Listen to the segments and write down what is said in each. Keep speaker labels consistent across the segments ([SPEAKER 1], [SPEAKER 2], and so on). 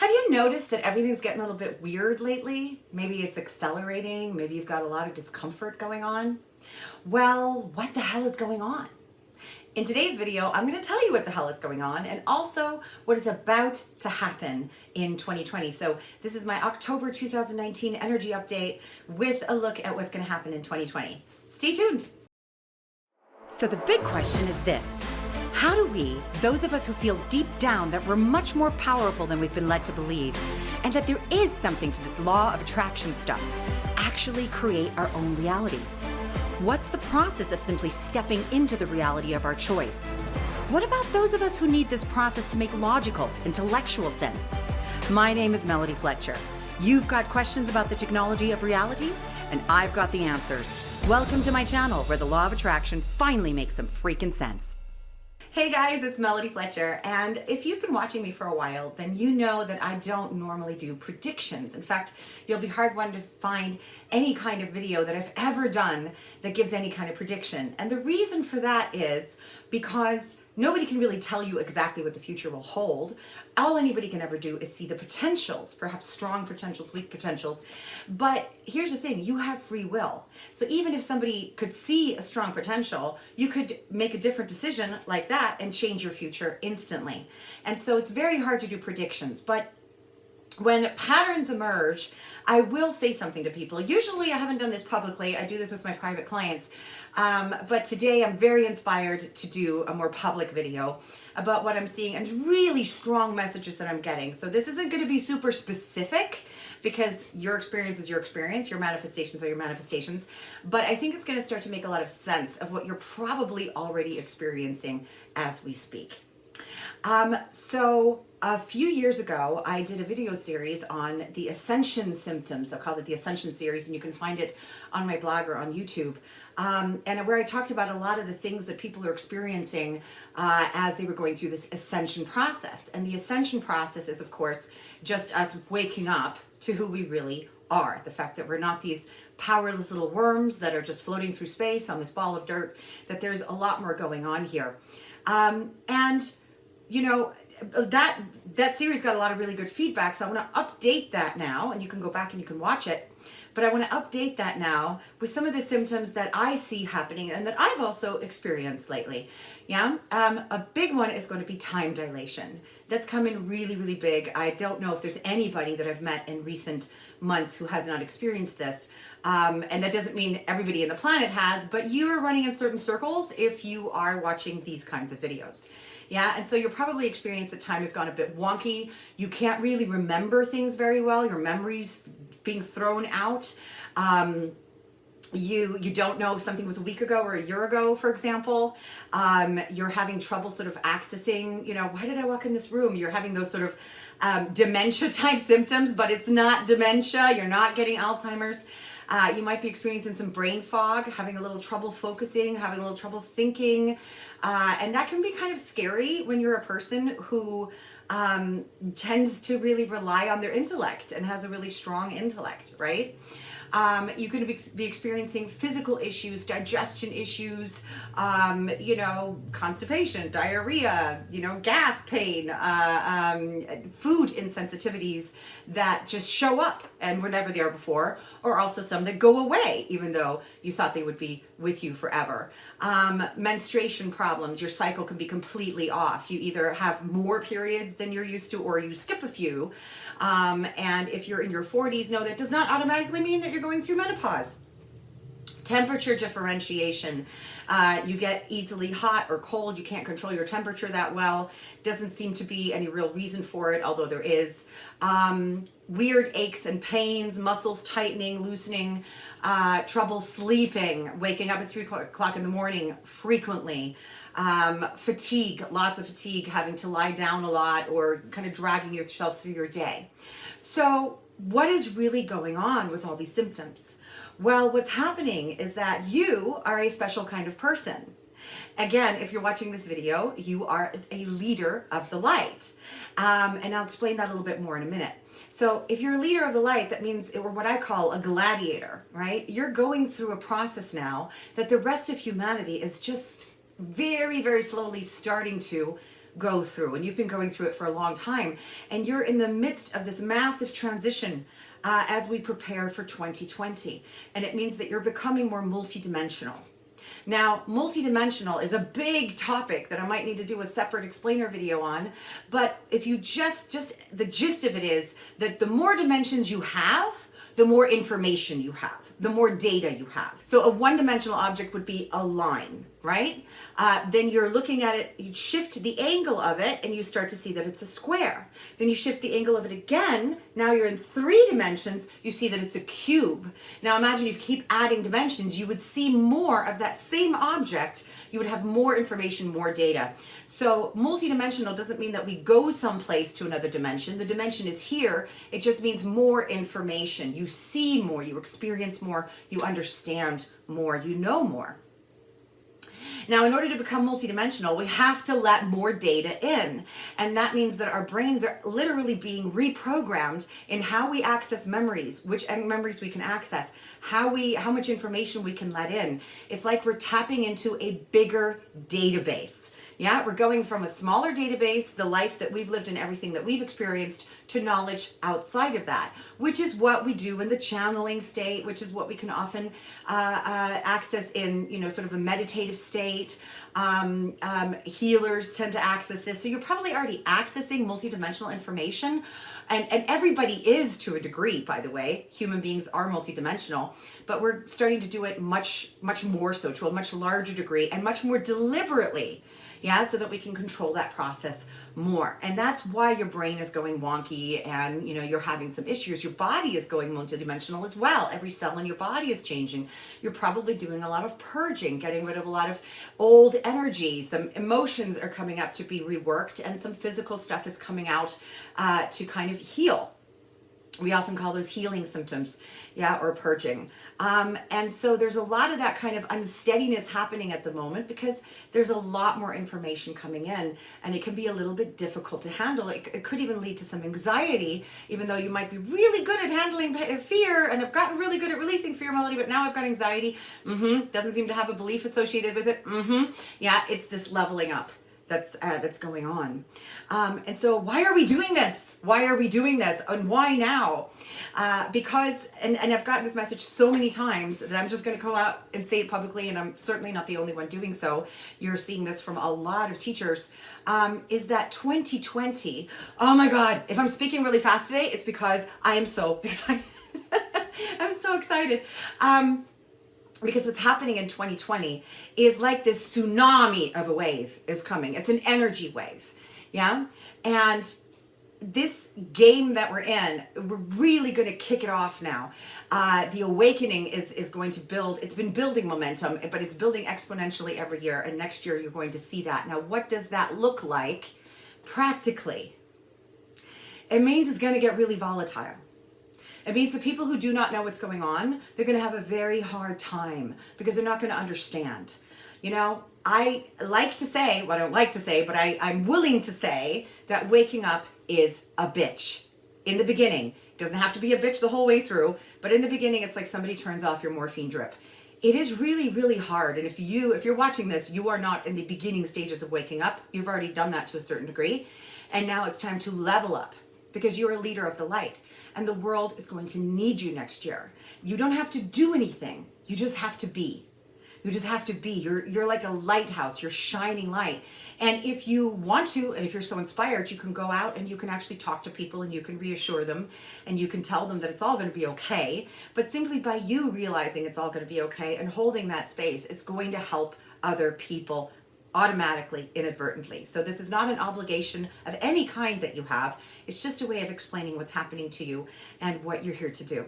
[SPEAKER 1] Have you noticed that everything's getting a little bit weird lately? Maybe it's accelerating, maybe you've got a lot of discomfort going on. Well, what the hell is going on? In today's video, I'm going to tell you what the hell is going on and also what is about to happen in 2020. So this is my October 2019 energy update with a look at what's going to happen in 2020. Stay tuned. So the big question is this. How do we, those of us who feel deep down that we're much more powerful than we've been led to believe, and that there is something to this law of attraction stuff, actually create our own realities? What's the process of simply stepping into the reality of our choice? What about those of us who need this process to make logical, intellectual sense? My name is Melody Fletcher. You've got questions about the technology of reality, and I've got the answers. Welcome to my channel where the law of attraction finally makes some freaking sense. Hey guys, it's Melody Fletcher, and if you've been watching me for a while, then you know that I don't normally do predictions. In fact, you'll be hard-won to find any kind of video that I've ever done that gives any kind of prediction. And the reason for that is because nobody can really tell you exactly what the future will hold. All anybody can ever do is see the potentials, perhaps strong potentials, weak potentials. But here's the thing, you have free will. So even if somebody could see a strong potential, you could make a different decision like that and change your future instantly. And so it's very hard to do predictions. But when patterns emerge, I will say something to people. Usually I haven't done this publicly. I do this with my private clients. But today I'm very inspired to do a more public video about what I'm seeing and really strong messages that I'm getting. So this isn't going to be super specific because your experience is your experience, your manifestations are your manifestations. But I think it's going to start to make a lot of sense of what you're probably already experiencing as we speak. So a few years ago, I did a video series on the Ascension symptoms. I called it the Ascension Series, and you can find it on my blog or on YouTube. And where I talked about a lot of the things that people are experiencing as they were going through this ascension process. And the ascension process is, of course, just us waking up to who we really are. The fact that we're not these powerless little worms that are just floating through space on this ball of dirt, that there's a lot more going on here. And you know, that series got a lot of really good feedback, so I want to update that now, and you can go back and you can watch it. But I want to update that now with some of the symptoms that I see happening and that I've also experienced lately. Yeah, a big one is going to be time dilation. That's coming really, really big. I don't know if there's anybody that I've met in recent months who has not experienced this. And that doesn't mean everybody in the planet has, but you're running in certain circles if you are watching these kinds of videos. Yeah, and so you're probably experiencing that time has gone a bit wonky. You can't really remember things very well. Your memory's being thrown out. You don't know if something was a week ago or a year ago, for example. You're having trouble sort of accessing, you know, why did I walk in this room? You're having those sort of dementia type symptoms, but it's not dementia. You're not getting Alzheimer's. You might be experiencing some brain fog, having a little trouble focusing, having a little trouble thinking. And that can be kind of scary when you're a person who tends to really rely on their intellect and has a really strong intellect, right? You could be experiencing physical issues, digestion issues, you know, constipation, diarrhea, you know, gas pain, food insensitivities that just show up and were never there before, or also some that go away even though you thought they would be with you forever. Menstruation problems, your cycle can be completely off. You either have more periods than you're used to or you skip a few. And if you're in your 40s, no, that does not automatically mean that you're going through menopause. Temperature differentiation. You get easily hot or cold. You can't control your temperature that well. Doesn't seem to be any real reason for it, although there is. Weird aches and pains, muscles tightening, loosening, trouble sleeping, waking up at 3 o'clock in the morning frequently. Fatigue, lots of fatigue, having to lie down a lot or kind of dragging yourself through your day. So what is really going on with all these symptoms? Well, what's happening is that you are a special kind of person. Again, if you're watching this video, you are a leader of the light. And I'll explain that a little bit more in a minute. So if you're a leader of the light, that means, or what I call a gladiator, right? You're going through a process now that the rest of humanity is just very, very slowly starting to go through, and you've been going through it for a long time, and you're in the midst of this massive transition as we prepare for 2020. And it means that you're becoming more multidimensional. Now, multidimensional is a big topic that I might need to do a separate explainer video on, but if you just the gist of it is that the more dimensions you have, the more information you have, the more data you have. So a one-dimensional object would be a line, right? Then you're looking at it, you shift the angle of it, and you start to see that it's a square. Then you shift the angle of it again, now you're in 3 dimensions, you see that it's a cube. Now imagine if you keep adding dimensions, you would see more of that same object, you would have more information, more data. So multidimensional doesn't mean that we go someplace to another dimension. The dimension is here. It just means more information. You see more, you experience more, you understand more, you know more. Now, in order to become multidimensional, we have to let more data in. And that means that our brains are literally being reprogrammed in how we access memories, which memories we can access, how much information we can let in. It's like we're tapping into a bigger database. Yeah, we're going from a smaller database, the life that we've lived and everything that we've experienced, to knowledge outside of that, which is what we do in the channeling state, which is what we can often access in, sort of a meditative state. Healers tend to access this. So you're probably already accessing multidimensional information. And everybody is, to a degree, by the way. Human beings are multidimensional, but we're starting to do it much, much more so, to a much larger degree and much more deliberately. Yeah, so that we can control that process more. And that's why your brain is going wonky and, you're having some issues. Your body is going multidimensional as well. Every cell in your body is changing. You're probably doing a lot of purging, getting rid of a lot of old energy. Some emotions are coming up to be reworked, and some physical stuff is coming out to kind of heal. We often call those healing symptoms, or purging. And so there's a lot of that kind of unsteadiness happening at the moment because there's a lot more information coming in, and it can be a little bit difficult to handle. It could even lead to some anxiety, even though you might be really good at handling fear and have gotten really good at releasing fear, Melody, but now I've got anxiety. Doesn't seem to have a belief associated with it. Yeah, it's this leveling up that's going on. And so why are we doing this? Why are we doing this? And why now? Because, and I've gotten this message so many times that I'm just going to go out and say it publicly, and I'm certainly not the only one doing so. You're seeing this from a lot of teachers, is that 2020, oh my God, if I'm speaking really fast today, it's because I am so excited. I'm so excited. Because what's happening in 2020 is like this tsunami of a wave is coming. It's an energy wave, yeah? And this game that we're in, we're really going to kick it off now. The awakening is going to build. It's been building momentum, but it's building exponentially every year. And next year, you're going to see that. Now, what does that look like practically? It means it's going to get really volatile. It means the people who do not know what's going on, they're going to have a very hard time because they're not going to understand. I like to say, well, I don't like to say, but I'm willing to say that waking up is a bitch. In the beginning, it doesn't have to be a bitch the whole way through, but in the beginning, it's like somebody turns off your morphine drip. It is really, really hard. And if you're watching this, you are not in the beginning stages of waking up. You've already done that to a certain degree. And now it's time to level up because you're a leader of the light. And the world is going to need you next year. You don't have to do anything. You just have to be. You just have to be. You're like a lighthouse. You're shining light. And if you want to, and if you're so inspired, you can go out and you can actually talk to people and you can reassure them and you can tell them that it's all going to be okay. But simply by you realizing it's all going to be okay and holding that space, it's going to help other people automatically, inadvertently. So this is not an obligation of any kind that you have. It's just a way of explaining what's happening to you and what you're here to do.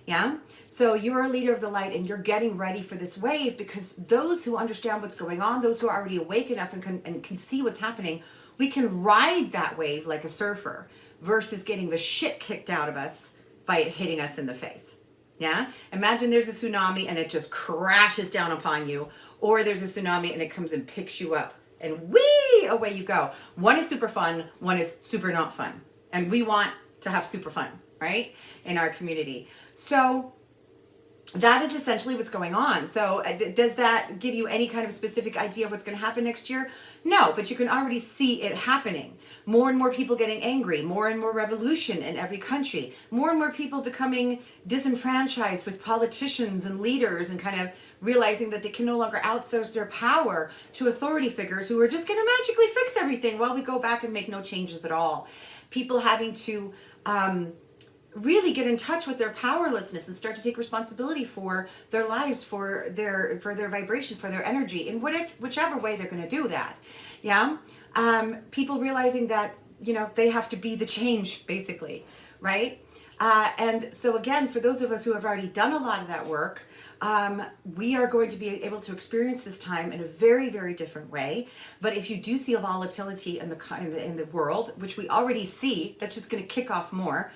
[SPEAKER 1] Yeah? So you're a leader of the light and you're getting ready for this wave because those who understand what's going on, those who are already awake enough and can see what's happening, we can ride that wave like a surfer versus getting the shit kicked out of us by it hitting us in the face. Yeah? Imagine there's a tsunami and it just crashes down upon you. Or there's a tsunami and it comes and picks you up and whee, away you go. One is super fun, one is super not fun. And we want to have super fun, right? In our community. So that is essentially what's going on. So does that give you any kind of specific idea of what's going to happen next year? No, but you can already see it happening. More and more people getting angry, more and more revolution in every country, more and more people becoming disenfranchised with politicians and leaders and kind of realizing that they can no longer outsource their power to authority figures who are just going to magically fix everything while we go back and make no changes at all. People having to really get in touch with their powerlessness and start to take responsibility for their lives, for their vibration, for their energy, in whichever way they're going to do that. Yeah. People realizing that, you know, they have to be the change, basically, right? And so again, for those of us who have already done a lot of that work, we are going to be able to experience this time in a very, very different way. But if you do see a volatility in the world, which we already see, that's just going to kick off more.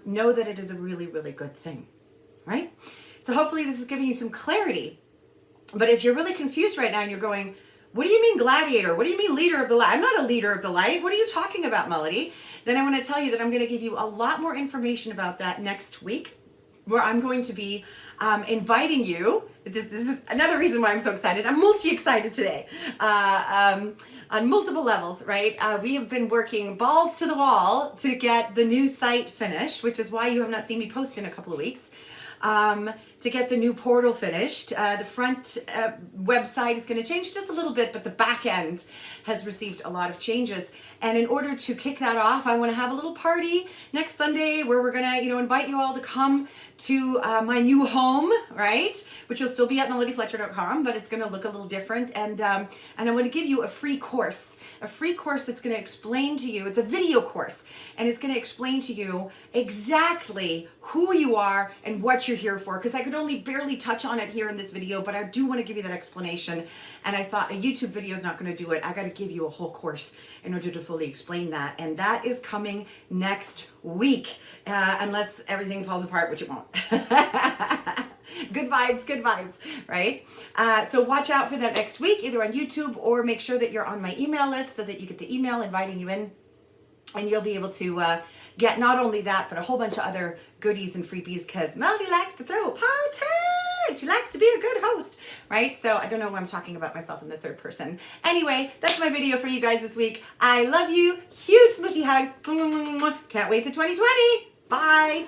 [SPEAKER 1] Know that it is a really, really good thing, right? So hopefully this is giving you some clarity. But if you're really confused right now and you're going, what do you mean gladiator? What do you mean leader of the light? I'm not a leader of the light. What are you talking about, Melody? Then I want to tell you that I'm going to give you a lot more information about that next week, where I'm going to be inviting you. This is another reason why I'm so excited. I'm multi-excited today. On multiple levels, right? We have been working balls to the wall to get the new site finished, which is why you have not seen me post in a couple of weeks. To get the new portal finished. The front website is going to change just a little bit, but the back end has received a lot of changes. And in order to kick that off, I want to have a little party next Sunday where we're going to, you know, invite you all to come to my new home, right? Which will still be at melodyfletcher.com, but it's going to look a little different. And I want to give you a free course that's going to explain to you, it's a video course, and it's going to explain to you exactly who you are and what you're here for, because I could only barely touch on it here in this video, but I do want to give you that explanation. And I thought a YouTube video is not going to do it. I got to give you a whole course in order to fully explain that. And that is coming next week, unless everything falls apart, which it won't. Good vibes, right? So watch out for that next week, either on YouTube or make sure that you're on my email list so that you get the email inviting you in, and you'll be able to get not only that, but a whole bunch of other goodies and freebies, because Melody likes to throw a party. She likes to be a good host, right? So I don't know why I'm talking about myself in the third person. Anyway, that's my video for you guys this week. I love you. Huge smushy hugs. Can't wait to 2020. Bye.